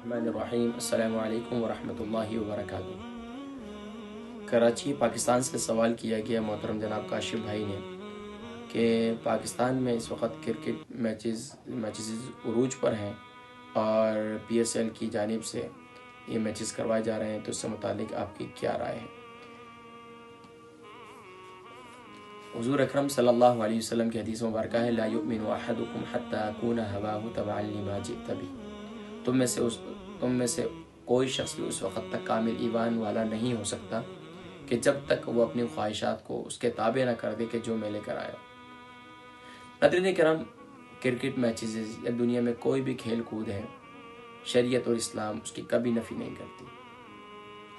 बिस्मिल्लाहिर्रहमानिर्रहीम। अस्सलामु अलैकुम वरहमतुल्लाहि वबरकातुहू। कराची पाकिस्तान से सवाल किया गया मोहतरम जनाब काशिफ भाई ने कि पाकिस्तान में इस वक्त क्रिकेट मैचेस उरूज पर हैं और PSL की जानिब से ये मैचेस करवाए जा रहे हैं, तो इससे मुतालिक आपकी क्या राय है। हुज़ूर अकरम सल्लल्लाहु अलैहि वसल्लम की हदीस मुबारक है, ला युमिनु अहदुकुम हत्ता अकूना हवाहु तबअन लिमा जिअत बिही। तुम में से कोई शख्स भी उस वक़्त तक कामिल ईमान वाला नहीं हो सकता कि जब तक वो अपनी ख्वाहिशात को उसके ताबे न कर दे कि जो मैं लेकर आया। नाज़रीन किराम, क्रिकेट मैचेस या दुनिया में कोई भी खेल कूद है, शरीयत और इस्लाम उसकी कभी नफ़ी नहीं करती।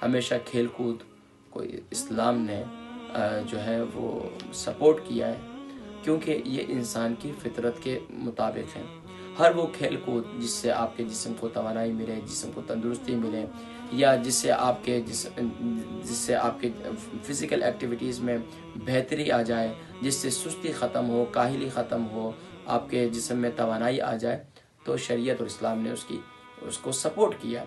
हमेशा खेल कूद को इस्लाम ने जो है वो सपोर्ट किया है, क्योंकि ये इंसान की फितरत के मुताबिक है। हर वो खेल कूद जिससे आपके जिस्म को तवानाई मिले, जिस्म को तंदुरुस्ती मिले, या जिससे आपके फ़िज़िकल एक्टिविटीज़ में बेहतरी आ जाए, जिससे सुस्ती ख़त्म हो, काहिली ख़त्म हो, आपके जिस्म में तवानाई आ जाए, तो शरीयत और इस्लाम ने उसको सपोर्ट किया।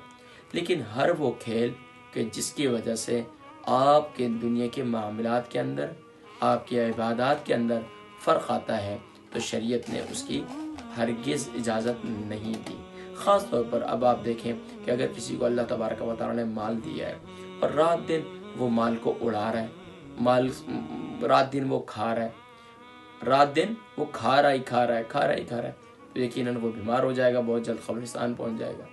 लेकिन हर वो खेल कि जिसकी वजह से आपके दुनिया के मामलात के अंदर, आपकी इबादत के अंदर फ़र्क आता है, तो शरीयत ने उसकी हरगिज़ इजाज़त नहीं दी। ख़ास तौर पर अब आप देखें कि अगर किसी को अल्लाह तबारक व तआला ने माल दिया है और रात दिन वो माल को उड़ा रहा है, रात दिन वो खा रहा है, रात दिन वो खा रहा है, तो यकीनन वो बीमार हो जाएगा, बहुत जल्द क़ब्रिस्तान पहुँच जाएगा।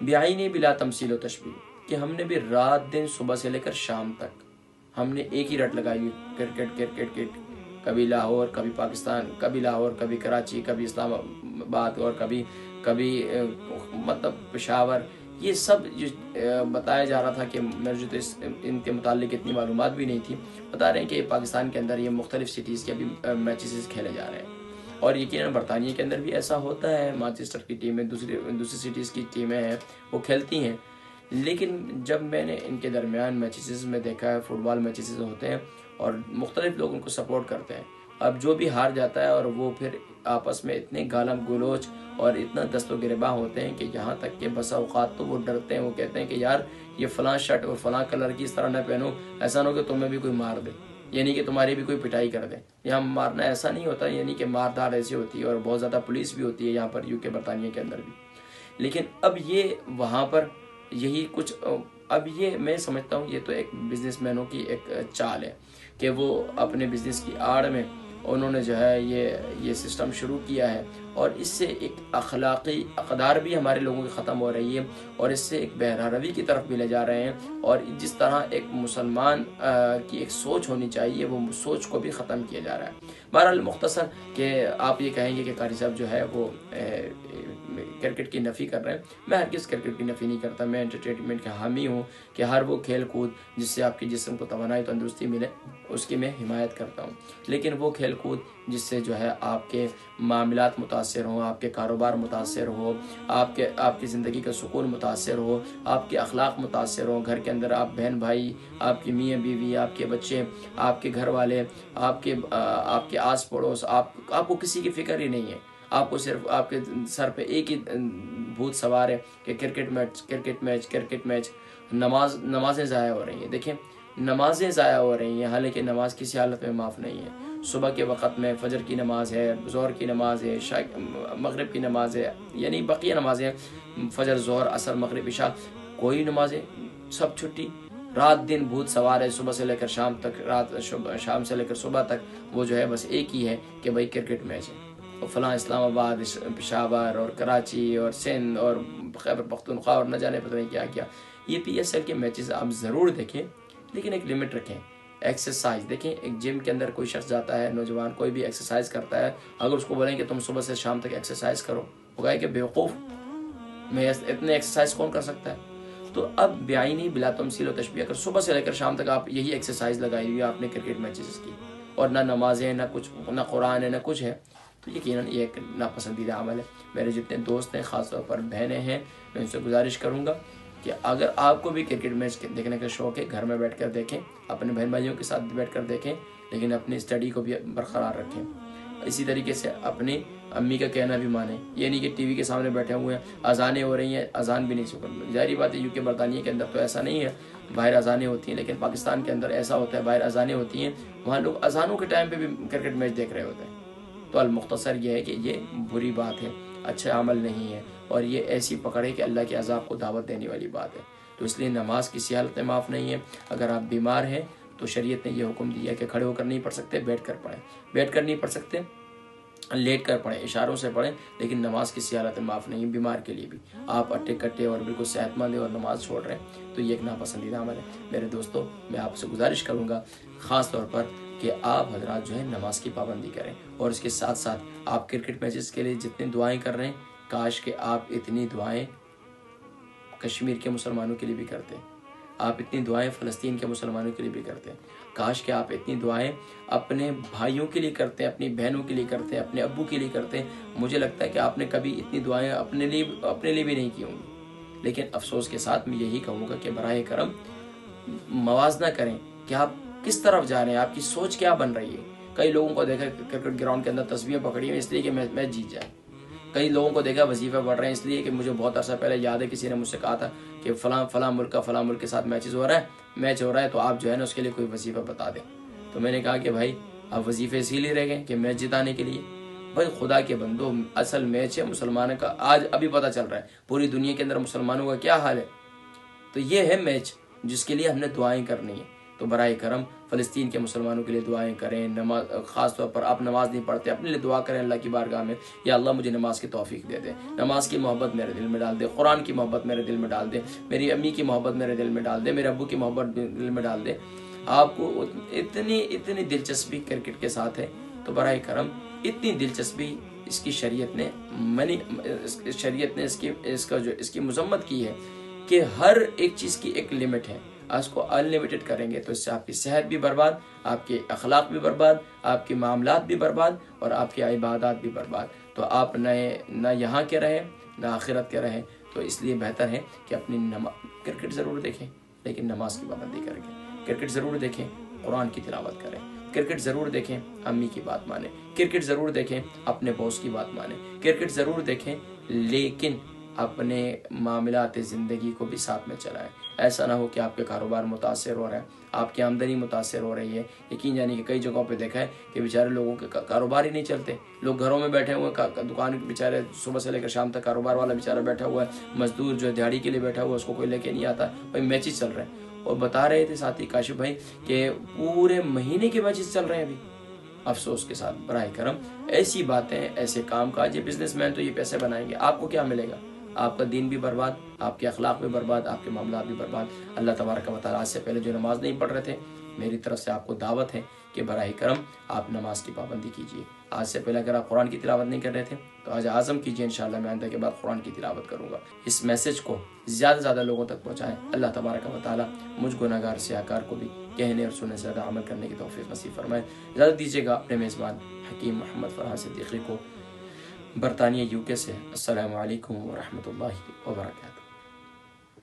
बिआइनी बिला तमसील व तशबीह, कि हमने भी रात दिन सुबह से लेकर शाम तक हमने एक ही रट लगाई, क्रिकेट, कभी लाहौर, कभी पाकिस्तान, कभी लाहौर, कभी कराची, कभी इस्लामाबाद और कभी मतलब पेशावर। ये सब जो बताया जा रहा था कि मुझे तो इनके मुतालिक इतनी मालूमात भी नहीं थी। बता रहे हैं कि पाकिस्तान के अंदर ये मुख्तलिफ सिटीज़ के अभी मैचेस खेले जा रहे हैं, और यकीनन बरतानिया के अंदर भी ऐसा होता है। मैनचेस्टर की टीमें, दूसरी सिटीज़ की टीमें हैं, वो खेलती हैं। लेकिन जब मैंने इनके दरमियान मैचेस में देखा है, फ़ुटबॉल मैचेस होते हैं और मुख्तलिफ लोग उनको सपोर्ट करते हैं। अब जो भी हार जाता है और वो फिर आपस में इतने गालम गलोच और इतना दस्तो गिरबा होते हैं कि यहाँ तक कि बसा औक़ात तो वो डरते हैं। वो कहते हैं कि यार ये फ़लाँ शर्ट और फ़लाँ कलर की इस तरह न पहनो, ऐसा ना हो कि तुम्हें भी कोई मार दे, यानी कि तुम्हारी भी कोई पिटाई कर दे। यहाँ मारना ऐसा नहीं होता, यानी कि मारधाड़ ऐसी होती है और बहुत ज़्यादा पुलिस भी होती है यहाँ पर UK बरतानिया के अंदर भी। लेकिन अब ये वहाँ पर यही कुछ, अब ये मैं समझता हूँ ये तो एक बिजनेसमैनों की एक चाल है कि वो अपने बिज़नेस की आड़ में उन्होंने जो है ये सिस्टम शुरू किया है, और इससे एक अखलाक़ी अक़दार भी हमारे लोगों की ख़त्म हो रही है और इससे एक बहरारवी की तरफ भी ले जा रहे हैं। और जिस तरह एक मुसलमान की एक सोच होनी चाहिए, वो सोच को भी ख़त्म किया जा रहा है। बहरहाल मुख्तसर कि आप ये कहेंगे कि कारी साहब जो है वो क्रिकेट की नफ़ी कर रहे हैं। मैं हरगिज़ क्रिकेट की नफ़ी नहीं करता। मैं एंटरटेनमेंट का हामी हूँ कि हर वो खेल कूद जिससे आपके जिस्म को तवानाई तंदुरुस्ती मिले, उसकी मैं हिमायत करता हूँ। लेकिन वो खेल कूद जिससे जो है आपके मामलात मुतासर हों, आपके कारोबार मुतासर हो, आपकी ज़िंदगी का सुकून मुतासर हो, आपके अखलाक मुतासर हो, घर के अंदर आप बहन भाई, आपकी मियाँ बीवी, आपके बच्चे, आपके घर वाले, आपके आस पड़ोस, आपको किसी की फ़िक्र ही नहीं है। आपको सिर्फ आपके सर पे एक ही भूत सवार है कि क्रिकेट मैच। नमाज़ें ज़ाया हो रही हैं। देखें, नमाज़ें ज़ाया हो रही हैं, हालांकि नमाज किसी हालत में माफ़ नहीं है। सुबह के वक़्त में फ़जर की नमाज़ है, ज़ोहर की नमाज़ है, मगरिब की नमाज़ है, यानी बक़िया नमाज़ें, फ़जर, ज़ोहर, असर, मगरिब, इशा, कोई नमाज़ें सब छुट्टी। रात दिन भूत सवार है, सुबह से लेकर शाम तक, शाम से लेकर सुबह तक वो जो है बस एक ही है कि भाई क्रिकेट मैच है। और फ़लाँ इस्लामाबाद, पेशावर और कराची और सिंध और खैबर पख्तूनख्वा और न जाने पता नहीं क्या क्या। ये PSL के मैचेस आप ज़रूर देखें, लेकिन एक लिमिट रखें। एक्सरसाइज देखें, एक जिम के अंदर कोई शख्स जाता है, नौजवान कोई भी एक्सरसाइज करता है, अगर उसको बोलें कि तुम सुबह से शाम तक एक्सरसाइज करो, वो कहे कि बेवकूफ़, मैं इतने एक्सरसाइज कौन कर सकता है। तो अब बिआइनी बिला तमसील व तशबीह, अगर सुबह से लेकर शाम तक आप यही एक्सरसाइज लगाई हुई आपने क्रिकेट मैचेस की, और ना नमाज़ें, ना कुछ, ना कुरान है, ना कुछ है, तो यकीनन ये एक नापसंदीदा अमल है। मेरे जितने दोस्त हैं, ख़ास तौर पर बहनें हैं, मैं उनसे गुजारिश करूँगा कि अगर आपको भी क्रिकेट मैच देखने का शौक़ है, घर में बैठकर देखें, अपने बहन भाइयों के साथ बैठकर देखें, लेकिन अपनी स्टडी को भी बरकरार रखें। इसी तरीके से अपनी امی کا کہنا بھی مانیں، یہ نہیں کہ ٹی وی کے سامنے بیٹھے ہوئے ہیں، اذانیں ہو رہی ہیں، اذان بھی نہیں سن. ظاہری بات ہے یو کے برطانیہ کے اندر تو ایسا نہیں ہے، باہر اذانیں ہوتی ہیں، لیکن پاکستان کے اندر ایسا ہوتا ہے باہر اذانیں ہوتی ہیں، وہاں لوگ اذانوں کے ٹائم پہ بھی کرکٹ میچ دیکھ رہے ہوتے ہیں. تو المختصر یہ ہے کہ یہ بری بات ہے، اچھا عمل نہیں ہے، اور یہ ایسی پکڑ ہے کہ اللہ کے عذاب کو دعوت دینے والی بات ہے. تو اس لیے نماز کسی حالت میں معاف نہیں ہے. اگر آپ بیمار ہیں تو شریعت نے یہ حکم دیا کہ کھڑے ہو کر نہیں پڑھ سکتے، بیٹھ کر پڑھیں، بیٹھ کر نہیں پڑھ سکتے لیٹ کر پڑھیں، اشاروں سے پڑھیں، لیکن نماز کسی حالت میں معاف نہیں ہے. بیمار کے لیے بھی آپ اٹے کٹے اور بالکل صحت مند ہیں اور نماز چھوڑ رہے ہیں تو یہ ایک ناپسندیدہ عمل ہے. میرے دوستو، میں آپ سے گزارش کروں گا خاص طور پر کہ آپ حضرات جو ہے نماز کی پابندی کریں، اور اس کے ساتھ ساتھ آپ کرکٹ میچز کے لیے جتنی دعائیں کر رہے ہیں، کاش کہ آپ اتنی دعائیں کشمیر کے مسلمانوں کے لیے بھی کرتے ہیں، آپ اتنی دعائیں فلسطین کے مسلمانوں کے لیے بھی کرتے ہیں. کاش کہ آپ اتنی دعائیں اپنے بھائیوں کے لیے کرتے ہیں، اپنی بہنوں کے لیے کرتے ہیں، اپنے ابو کے لیے کرتے ہیں. مجھے لگتا ہے کہ آپ نے کبھی اتنی دعائیں اپنے لیے بھی نہیں کی ہوں گی. لیکن افسوس کے ساتھ میں یہی کہوں گا کہ براہ کرم موازنہ کریں کہ آپ کس طرف جا رہے ہیں، آپ کی سوچ کیا بن رہی ہے. کئی لوگوں کو دیکھا کرکٹ گراؤنڈ کے اندر تصویریں پکڑی ہیں اس لیے کہ میچ جیت جائے. کئی لوگوں کو دیکھا وظیفہ پڑھ رہے ہیں اس لیے کہ مجھے بہت عرصہ پہلے یاد ہے کسی نے مجھ سے کہا تھا کہ فلاں ملک کے ساتھ میچ ہو رہا ہے تو آپ جو ہے نا اس کے لیے کوئی وظیفہ بتا دیں. تو میں نے کہا کہ بھائی آپ وظیفے اسی لیے رہ گئے کہ میچ جتانے کے لیے. بھائی خدا کے بندو، اصل میچ ہے مسلمانوں کا. آج ابھی پتہ چل رہا ہے پوری دنیا کے اندر مسلمانوں کا کیا حال ہے. تو یہ ہے میچ جس کے لیے ہم نے دعائیں کرنی ہیں. تو براہ کرم فلسطین کے مسلمانوں کے لیے دعائیں کریں. نماز خاص طور پر آپ نماز نہیں پڑھتے، اپنے لیے دعا کریں اللہ کی بارگاہ میں، یا اللہ مجھے نماز کی توفیق دے دے، نماز کی محبت میرے دل میں ڈال دے، قرآن کی محبت میرے دل میں ڈال دے، میری امی کی محبت میرے دل میں ڈال دے، میرے ابو کی محبت دل میں ڈال دے. آپ کو اتنی دلچسپی کرکٹ کے ساتھ ہے تو براہ کرم اتنی دلچسپی اس کی شریعت نے اس کی مذمت کی ہے کہ ہر ایک چیز کی ایک لمٹ ہے. اس کو ان لمیٹڈ کریں گے تو اس سے آپ کی صحت بھی برباد، آپ کے اخلاق بھی برباد، آپ کے معاملات بھی برباد اور آپ کی عبادات بھی برباد. تو آپ نہ یہاں کے رہیں نہ آخرت کے رہیں. تو اس لیے بہتر ہے کہ اپنی کرکٹ ضرور دیکھیں لیکن نماز کی پابندی کریں. کرکٹ ضرور دیکھیں، قرآن کی تلاوت کریں. کرکٹ ضرور دیکھیں، امی کی بات مانیں. کرکٹ ضرور دیکھیں، اپنے باس کی بات مانیں. کرکٹ ضرور دیکھیں لیکن اپنے معاملات زندگی کو بھی ساتھ میں چلائیں. ایسا نہ ہو کہ آپ کے کاروبار متاثر ہو رہا ہے، آپ کی آمدنی متاثر ہو رہی ہے. یقین جانی کہ کئی جگہوں پہ دیکھا ہے کہ بیچارے لوگوں کے کاروبار ہی نہیں چلتے. لوگ گھروں میں بیٹھے ہوئے، دکان بیچارے صبح سے لے کر شام تک کاروبار والا بیچارہ بیٹھا ہوا ہے، مزدور جو ہے دیہڑی کے لیے بیٹھا ہوا ہے، اس کو کوئی لے کے نہیں آتا. بھائی میچز چل رہے ہیں، اور بتا رہے تھے ساتھی کاشف بھائی کہ پورے مہینے کے میچز چل رہے ہیں ابھی. افسوس کے ساتھ براہ کرم ایسی باتیں، ایسے کام کاج، یہ بزنس مین تو یہ پیسے بنائیں گے، آپ کو کیا ملے گا؟ آپ کا دین بھی برباد، آپ کے اخلاق بھی برباد، آپ کے معاملات بھی برباد. اللہ تبارک و تعالیٰ سے پہلے جو نماز نہیں پڑھ رہے تھے، میری طرف سے آپ کو دعوت ہے کہ براہ کرم آپ نماز کی پابندی کیجیے. آج سے پہلے اگر آپ قرآن کی تلاوت نہیں کر رہے تھے تو آج عزم کیجیے انشاءاللہ میں آئندہ کے بعد قرآن کی تلاوت کروں گا. اس میسج کو زیادہ سے زیادہ لوگوں تک پہنچائیں. اللہ تبارک و تعالیٰ مجھ گناہگار سیاہکار کو بھی کہنے اور سننے سے زیادہ عمل کرنے کی توفیق نصیب فرمائے. اجازت دیجیے گا اپنے میزبان حکیم محمد فرحان صدیقی کو برطانیہ UK سے. السلام علیکم ورحمۃ اللہ وبرکاتہ.